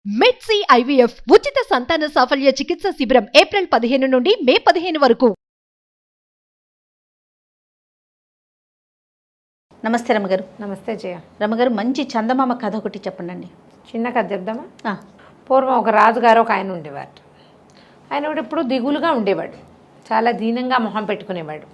మెడ్సీ IVF ఉచిత సంతాన సాఫల్య చికిత్స శిబిరం ఏప్రిల్ 15 నుండి మే 15 వరకు. నమస్తే రమగారు. నమస్తే జయ. రమగారు, మంచి చందమామ కథ ఒకటి చెప్పండి. చిన్న కథ చెప్దామా? పూర్వం ఒక రాజుగారు ఒక ఆయన ఉండేవాడు. ఆయన కూడా ఎప్పుడు దిగులుగా ఉండేవాడు. చాలా దీనంగా మొహం పెట్టుకునేవాడు.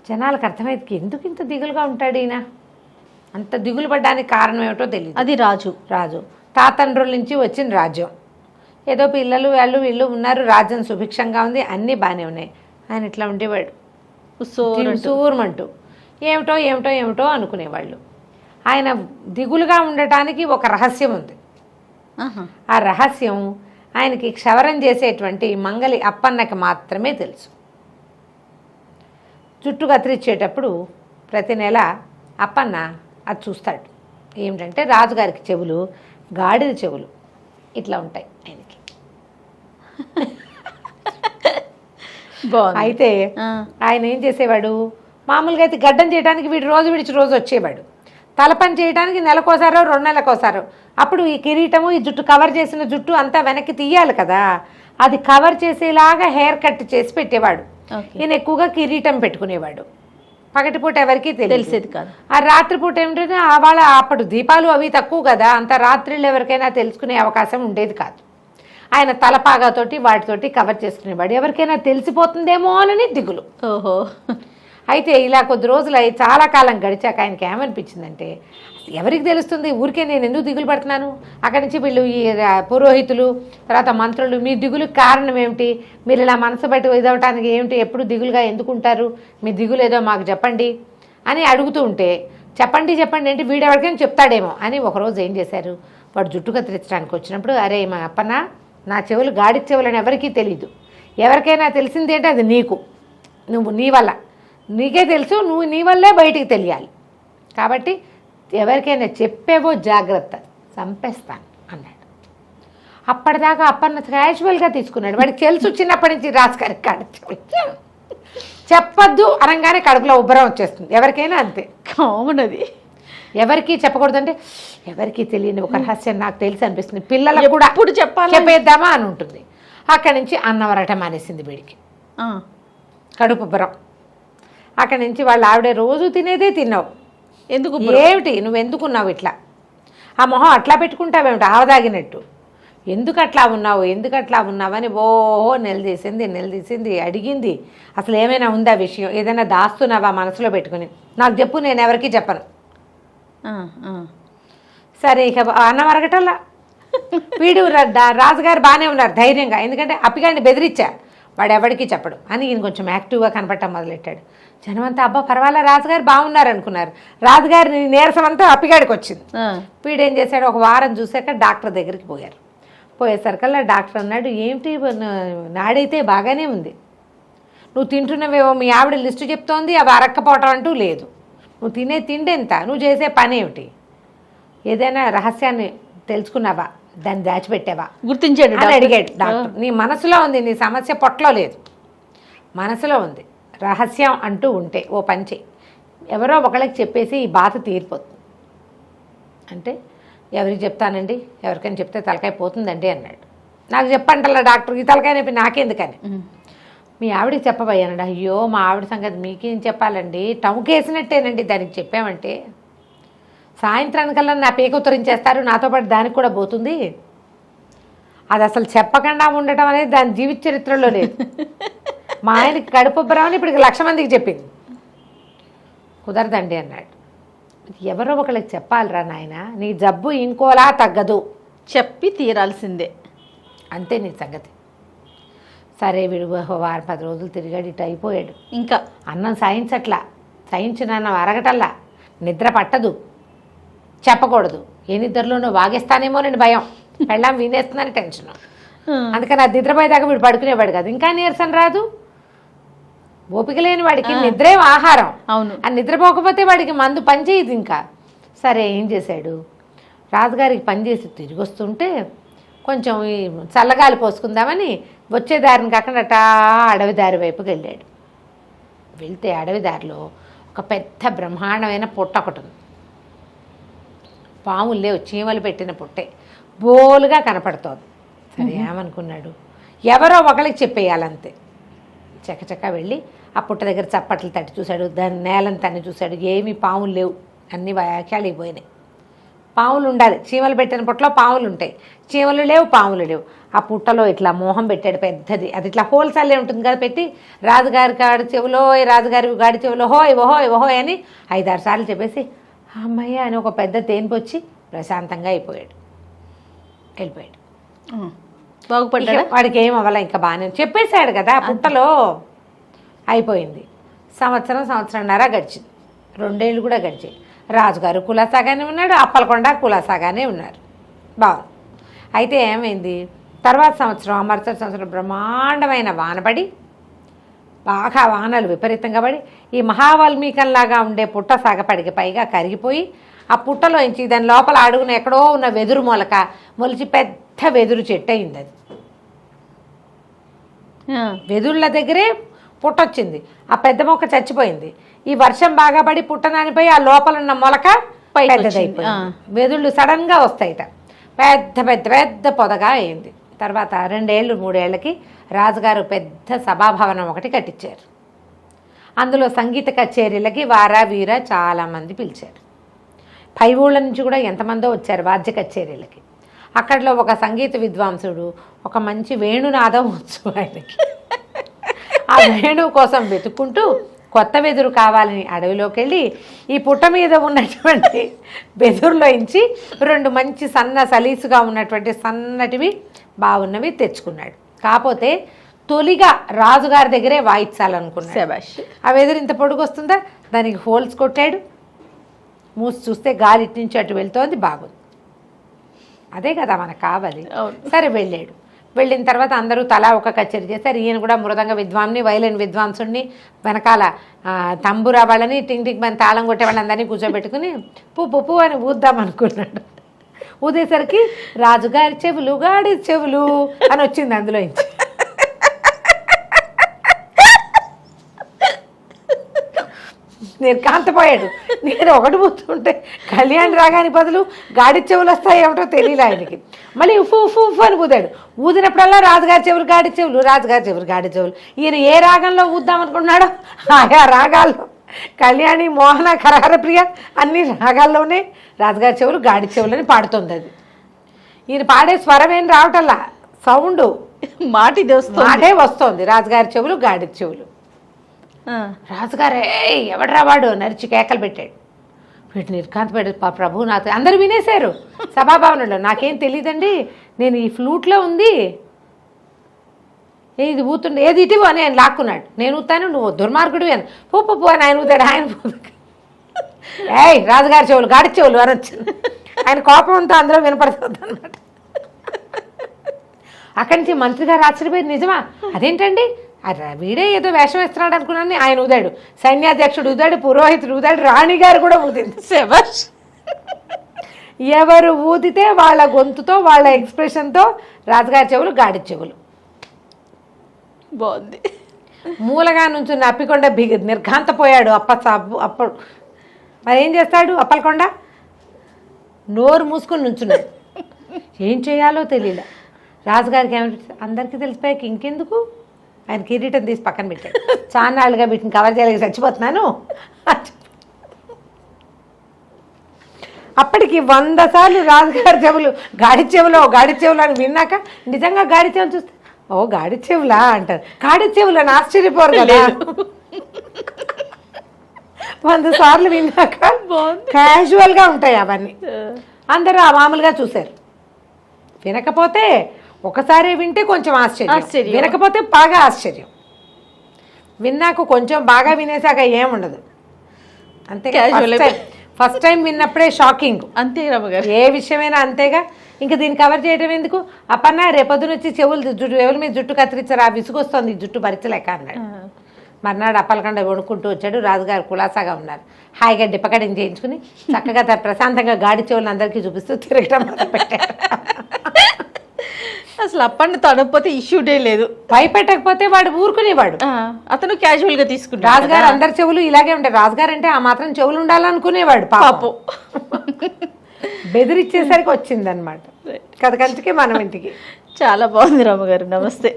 జనాలకు అర్థమైంది, ఎందుకు ఇంత దిగులుగా ఉంటాడు ఈయన, అంత దిగులు పడ్డానికి కారణం ఏమిటో తెలియదు. అది రాజు తాతండ్రుల నుంచి వచ్చిన రాజ్యం. ఏదో పిల్లలు వాళ్ళు వీళ్ళు ఉన్నారు, రాజ్యం సుభిక్షంగా ఉంది, అన్నీ బాగానే ఉన్నాయి. ఆయన ఇట్లా ఉండేవాడు, సూర్మంటూ ఏమిటో ఏమిటో ఏమిటో అనుకునేవాళ్ళు. ఆయన దిగులుగా ఉండటానికి ఒక రహస్యం ఉంది. ఆ రహస్యం ఆయనకి క్షవరం చేసేటువంటి మంగలి అప్పన్నకి మాత్రమే తెలుసు. జుట్టు కత్తిరించేటప్పుడు ప్రతి నెల అప్పన్న అది చూస్తాడు. ఏమిటంటే రాజుగారికి చెవులు గాడిద చెవులు ఇట్లా ఉంటాయి ఆయనకి. అయితే ఆయన ఏం చేసేవాడు, మామూలుగా అయితే గడ్డం చేయడానికి వీడు రోజు విడిచి రోజు వచ్చేవాడు. తలపని చేయడానికి నెలకోసారో 2 నెలలకోసారో. అప్పుడు ఈ కిరీటము, ఈ జుట్టు కవర్ చేసిన జుట్టు అంతా వెనక్కి తీయాలి కదా, అది కవర్ చేసేలాగా హెయిర్ కట్ చేసి పెట్టేవాడు. ఈయన ఎక్కువగా కిరీటం పెట్టుకునేవాడు. పగటిపూట ఎవరికి తెలిసేది కాదు. ఆ రాత్రిపూట ఏమిటంటే వాళ్ళ అప్పుడు దీపాలు అవి తక్కువ కదా, అంత రాత్రిళ్ళు ఎవరికైనా తెలుసుకునే అవకాశం ఉండేది కాదు. ఆయన తలపాగాతోటి వాటితోటి కవర్ చేసుకునేవాడు. ఎవరికైనా తెలిసిపోతుందేమో అని దిగులు. ఓహో. అయితే ఇలా కొద్ది రోజులు చాలా కాలం గడిచాక ఆయనకి ఏమనిపించిందంటే, ఎవరికి తెలుస్తుంది, ఊరికే నేను ఎందుకు దిగులు పడుతున్నాను, అక్కడి నుంచి వీళ్ళు ఈ పురోహితులు తర్వాత మంత్రులు, మీ దిగులుకి కారణం ఏమిటి, మీరు ఇలా మనసు బట్టి ఇదవటానికి ఏమిటి, ఎప్పుడు దిగులుగా ఎందుకుంటారు, మీ దిగులు ఏదో మాకు చెప్పండి అని అడుగుతూ ఉంటే, చెప్పండి అంటే వీడెవరికైనా చెప్తాడేమో అని ఒకరోజు ఏం చేశారు, వాడు జుట్టు కత్తిరించడానికి వచ్చినప్పుడు, అరే మా అప్పన్న, నా చెవులు గాడి చెవులని ఎవరికీ తెలియదు, ఎవరికైనా తెలిసింది ఏంటి అది నీకు, నువ్వు నీ వల్ల నీకే తెలుసు, నువ్వు నీ వల్లే బయటికి తెలియాలి, కాబట్టి ఎవరికైనా చెప్పేవో జాగ్రత్త, చంపేస్తాను అన్నాడు. అప్పటిదాకా అప్పన్న క్యాజువల్గా తీసుకున్నాడు. వాడికి తెలుసు చిన్నప్పటి నుంచి రాజుగారికి చెప్పద్దు అనగానే కడుపులో ఉబ్బరం వచ్చేస్తుంది, ఎవరికైనా అంతే. అవునది ఎవరికి చెప్పకూడదంటే, ఎవరికి తెలియని ఒక రహస్యం నాకు తెలిసి అనిపిస్తుంది, పిల్లలకు కూడా ఇప్పుడు చెప్పేద్దామా అని ఉంటుంది. అక్కడి నుంచి అన్నం వరట మానేసింది వీడికి, కడుపు ఉబ్బరం. అక్కడి నుంచి వాళ్ళ ఆవిడే రోజు తినేదే తిన్నావు, ఎందుకు ఏమిటి నువ్వు ఎందుకున్నావు ఇట్లా, ఆ మొహం అట్లా పెట్టుకుంటావేమిటి ఆవదాగినట్టు, ఎందుకు అట్లా ఉన్నావు అని ఓహో నిలదీసింది, అడిగింది. అసలు ఏమైనా ఉందా విషయం, ఏదైనా దాస్తున్నావా మనసులో పెట్టుకుని, నాకు చెప్పు, నేను ఎవరికి చెప్పను. సరే ఇక అన్నం అరగటల్లా వీడు రాజుగారు బాగానే ఉన్నారు ధైర్యంగా, ఎందుకంటే అప్పిగాడిని బెదిరించా, వాడు ఎవరికి చెప్పడు అని ఈయన కొంచెం యాక్టివ్గా కనపడటం మొదలెట్టాడు. జనమంతా అబ్బా పర్వాలే రాజుగారు బాగున్నారు అనుకున్నారు. రాజుగారి నీరసం అంతా అప్పిగాడికి వచ్చింది. వీడేం చేశాడు, ఒక వారం చూశాక డాక్టర్ దగ్గరికి పోయారు. పోయేసరికల్లా డాక్టర్ అన్నాడు, ఏమిటి నాడైతే బాగానే ఉంది, నువ్వు తింటున్నవేవో మీ ఆవిడ లిస్టు చెప్తోంది, అవి అరక్కపోవటం అంటూ లేదు, నువ్వు తినే తిండి ఎంత, నువ్వు చేసే పని ఏమిటి, ఏదైనా రహస్యాన్ని తెలుసుకున్నావా, దాన్ని దాచిపెట్టావా, గుర్తించాడు అని అడిగాడు డాక్టర్. నీ మనసులో ఉంది, నీ సమస్య పొట్టలో లేదు, మనసులో ఉంది. రహస్యం అంటూ ఉంటే ఓ పని చేయి, ఎవరో ఒకళ్ళకి చెప్పేసి ఈ బాధ తీరిపోతుంది. అంటే ఎవరికి చెప్తానండి, ఎవరికైనా చెప్తే తలకాయ పోతుందండి అన్నాడు. నాకు చెప్పంటల్లా డాక్టర్, ఈ తలకాయ నొప్పి నాకెందుకని, మీ ఆవిడకి చెప్పబోయానండి. అయ్యో మా ఆవిడ సంగతి మీకేం చెప్పాలండి, టముకేసినట్టేనండి, దానికి చెప్పామంటే సాయంత్రానికల్లా నా పేక ఉత్తరించేస్తారు, నాతో పాటు దానికి కూడా పోతుంది, అది అసలు చెప్పకుండా ఉండటం అనేది దాని జీవిత చరిత్రలో లేదు. మా ఆయనకి కడుపుబ్బరామని ఇప్పుడు 1,00,000 మందికి చెప్పింది, కుదరదండి అన్నాడు. ఎవరో ఒకళ్ళకి చెప్పాలిరా నాయన, నీ జబ్బు ఇంకోలా తగ్గదు, చెప్పి తీరాల్సిందే, అంతే నీ సంగతి. సరే వీడు 10 రోజులు తిరిగాడు, ఇటు అయిపోయాడు. ఇంకా అన్నం సహించిన అన్నం అరగటల్లా, నిద్ర పట్టదు, చెప్పకూడదు, ఏ నిద్రలోనో వాగేస్తానేమోనని భయం, పెళ్ళాం వినేస్తుందని టెన్షన్. అందుకని అది నిద్రపోయేదాకా వీడు పడుకునేవాడు కాదు. ఇంకా నీరసం రాదు, ఓపిక లేని వాడికి నిద్రే ఆహారం. అవును, ఆ నిద్రపోకపోతే వాడికి మందు పనిచేయదు. ఇంకా సరే ఏం చేశాడు, రాజుగారికి పనిచేసి తిరిగి వస్తుంటే కొంచెం ఈ చల్లగాలి పోసుకుందామని వచ్చే దారిని కాకుండా అడవి దారి వైపుకి వెళ్ళాడు. వెళ్తే అడవి దారిలో ఒక పెద్ద బ్రహ్మాండమైన పుట్ట ఒకటి ఉంది. పాములు లేవు, చీమలు పెట్టిన పుట్టే. బోలుగా కనపడుతోంది. సరే ఏమనుకున్నాడు, ఎవరో ఒకరికి చెప్పేయాలంతే. చకచకా వెళ్ళి ఆ పుట్ట దగ్గర చప్పట్లు తట్టి చూశాడు, దాని నేలను తన్ని చూశాడు. ఏమీ పాములు లేవు, అన్ని వ్యాఖ్యాలు పోయినాయి. పాములు ఉండాలి, చీమలు పెట్టిన పుట్టలో పాములు ఉంటాయి, చీమలు లేవు, పాములు లేవు. ఆ పుట్టలో ఇట్లా మోహం పెట్టాడు పెద్దది, అది ఇట్లా హోల్సేలే ఉంటుంది కదా, పెట్టి రాజుగారి గాడి చెవులో, రాజుగారి గాడి చెవులో హోయ్ ఓహోయ్ ఓహోయ్ అని 5-6 సార్లు చెప్పేసి అమ్మయ్య అని ఒక పెద్ద తేన్పు వచ్చి ప్రశాంతంగా వెళ్ళిపోయాడు. బాగుపడ్డా. వాడికి ఏం అవ్వాల, ఇంకా బాగానే చెప్పేశాడు కదా. పుట్టలో అయిపోయింది. సంవత్సరంన్నర గడిచింది, 2 ఏళ్ళు కూడా గడిచాయి. రాజుగారు కులాసాగానే ఉన్నాడు, అప్పలకొండ కులాసాగానే ఉన్నారు. బాగుంది. అయితే ఏమైంది, తర్వాత సంవత్సరం మరుసటి సంవత్సరం బ్రహ్మాండమైన వానపడి, బాగా వానలు విపరీతంగా పడి ఈ మహావాల్మీకంలాగా ఉండే పుట్ట సాగపడికి పైగా కరిగిపోయి, ఆ పుట్టలోంచి దాని లోపల అడుగున ఎక్కడో ఉన్న వెదురు మొలిచి పెద్ద వెదురు చెట్టు అయింది. అది వెదుళ్ళ దగ్గరే పుట్టొచ్చింది. ఆ పెద్ద మొక్క చచ్చిపోయింది. ఈ వర్షం బాగా పడి పుట్ట నానిపోయి ఆ లోపల ఉన్న మొలక పెద్దదైపోయింది. వెదుళ్ళు సడన్గా వస్తాయిట, పెద్ద పెద్ద పెద్ద పొదగా అయింది. తర్వాత 2 ఏళ్ళు 3 ఏళ్ళకి రాజుగారు పెద్ద సభాభవనం ఒకటి కట్టించారు. అందులో సంగీత కచేరీలకి వీర చాలామంది పిలిచారు. పై ఊళ్ళ నుంచి కూడా ఎంతమందో వచ్చారు వాద్య కచేరీలకి. అక్కడలో ఒక సంగీత విద్వాంసుడు ఒక మంచి వేణునాదం వచ్చు ఆయనకి. ఆ వేణువు కోసం వెతుక్కుంటూ కొత్త వెదురు కావాలని అడవిలోకి వెళ్ళి ఈ పుట్ట మీద ఉన్నటువంటి వెదురులోంచి 2 మంచి సలీసుగా ఉన్నటువంటి సన్నటివి బాగున్నవి తెచ్చుకున్నాడు. కాకపోతే తొలిగా రాజుగారి దగ్గరే వాయించాలనుకున్నాడు. ఆ వెదురు ఇంత పొడుగు వస్తుందా, దానికి హోల్స్ కొట్టాడు. మూసి చూస్తే గాలి ఇటు నుంచి అటు వెళ్తోంది, బాగుంది. అదే కదా మనకు కావాలి. సరే వెళ్ళాడు. వెళ్ళిన తర్వాత అందరూ తలా ఒక కచేరీ చేశారు. ఈయన కూడా మృదంగ విద్వాంని, వైలిన్ విద్వాంసుడిని, వెనకాల తంబురా వాళ్ళని, టింగ్ టింగ్ మన తాళం కొట్టే వాళ్ళందరినీ కూర్చోబెట్టుకుని పువ్వు అని ఊద్దాం అనుకున్నాడు. ఊదేసరికి రాజుగారి చెవులు గాడి చెవులు అని వచ్చింది అందులో నుంచి. నిర్కాంతపోయాడు. నేను ఒకటి పోతుంటే కళ్యాణ్ రాగాని బదులు గాడి చెవులు వస్తాయి ఏమిటో తెలియదు ఆయనకి. మళ్ళీ ఉఫ్ ఉఫ్ ఉఫ్ అని ఊదాడు. ఊదినప్పుడల్లా రాజుగారి చెవులు గాడి చెవులు, రాజుగారి చెవులు గాడి చెవులు. ఈయన ఏ రాగంలో ఊద్దామనుకున్నాడో ఆయా రాగాల్లో, కళ్యాణి, మోహన, కరహర ప్రియ అన్ని రాగాల్లోనే రాజుగారి చెవులు గాడి చెవులు అని పాడుతుంది. అది ఈయన పాడే స్వరం ఏం రావటల్లా, సౌండ్ మాటే వస్తుంది. రాజుగారి చెవులు గాడి చెవులు. రాజుగారే ఎవడరా వాడు నరిచి కేకలు పెట్టాడు. వీటిని నిర్కాంతపడ్డాడు. ప్రభు నాతో అందరూ వినేశారు సభాభవనంలో. నాకేం తెలియదండి, నేను ఈ ఫ్లూట్లో ఉంది, ఇది ఊతుండే, ఏది ఇటివు అని ఆయన లాక్కున్నాడు. నేను ఊతాను, నువ్వు దుర్మార్గుడివి అని పూ అని ఆయన ఊతాడు. ఆయన రాజుగారి చెవులు గాడి చెవులు అని వచ్చింది. ఆయన కోపం అంతా అందులో వినపడుతుంది అన్నమాట. అక్కడి నుంచి మంత్రి గారు ఆశ్చర్యపోయి, నిజమా, అదేంటండి, వీడే ఏదో వేషం వేస్తున్నాడు అనుకున్నాను. ఆయన ఊదాడు, సైన్యాధ్యక్షుడు ఊదాడు, పురోహితుడు ఊదాడు, రాణిగారు కూడా ఊదింది. ఎవరు ఊదితే వాళ్ళ గొంతుతో, వాళ్ళ ఎక్స్ప్రెషన్తో రాజుగారి చెవులు గాడి చెవులు. బాగుంది. మూలగా నుంచి అప్పికొండ నిర్ఘాంతపోయాడు. అప్పుడు మరి ఏం చేస్తాడు అప్పలకొండ? నోరు మూసుకొని నుంచున్నాడు. ఏం చేయాలో తెలియలే. రాజుగారికి ఏమనిపిస్తుంది, అందరికీ తెలిసిపోయాక ఇంకెందుకు, ఆయన కిరీటం తీసి పక్కన పెట్టాడు. చాన్నాళ్ళుగా వీటిని కవర్ చేయలేక చచ్చిపోతున్నాను. అప్పటికి 100 సార్లు రాజుగారి చెవులు గాడి చెవులు అని విన్నాక నిజంగా గాడి చెవులు చూస్తే, ఓ గాడి చెవులా అంటారు. గాడి చెవులు అని ఆశ్చర్యపోరు కదా. 100 సార్లు విన్నాక క్యాజువల్గా ఉంటాయి అవన్నీ. అందరూ ఆ మామూలుగా చూశారు. వినకపోతే ఒకసారి వింటే కొంచెం ఆశ్చర్యం, వినకపోతే బాగా ఆశ్చర్యం. విన్నాక కొంచెం బాగా వినేసాక ఏముండదు. అంతే. ఫస్ట్ టైం విన్నప్పుడే షాకింగ్. అంతే ఏ విషయమైనా అంతేగా. ఇంకా దీన్ని కవర్ చేయడం ఎందుకు, అప్పన్నా రేపొద్దున వచ్చి చెవుల మీద జుట్టు కత్తిరించారు, ఆ విసుగొస్తుంది జుట్టు భరించలేక అన్నాడు. మర్నాడు అప్పలకొండ వణుకుంటూ వచ్చాడు. రాజుగారు కులాసాగా ఉన్నారు. హాయిగా డిప్పకటింగ్ చేయించుకుని చక్కగా ప్రశాంతంగా గాడి చెవులను అందరికీ చూపిస్తూ తిరగడం మొదలుపెట్టారు. అసలు అప్పని తడకపోతే ఇష్యూడే లేదు, భయపెట్టకపోతే వాడు ఊరుకునేవాడు. అతను క్యాజువల్ గా తీసుకుంటాడు. రాజుగారు అందరి చెవులు ఇలాగే ఉంటాయి, రాజుగారు అంటే ఆ మాత్రం చెవులు ఉండాలనుకునేవాడు పాపం. బెదిరిచ్చేసరికి వచ్చిందనమాట. కథ కంచికే మనం ఇంటికి. చాలా బాగుంది రమ్మగారు. నమస్తే.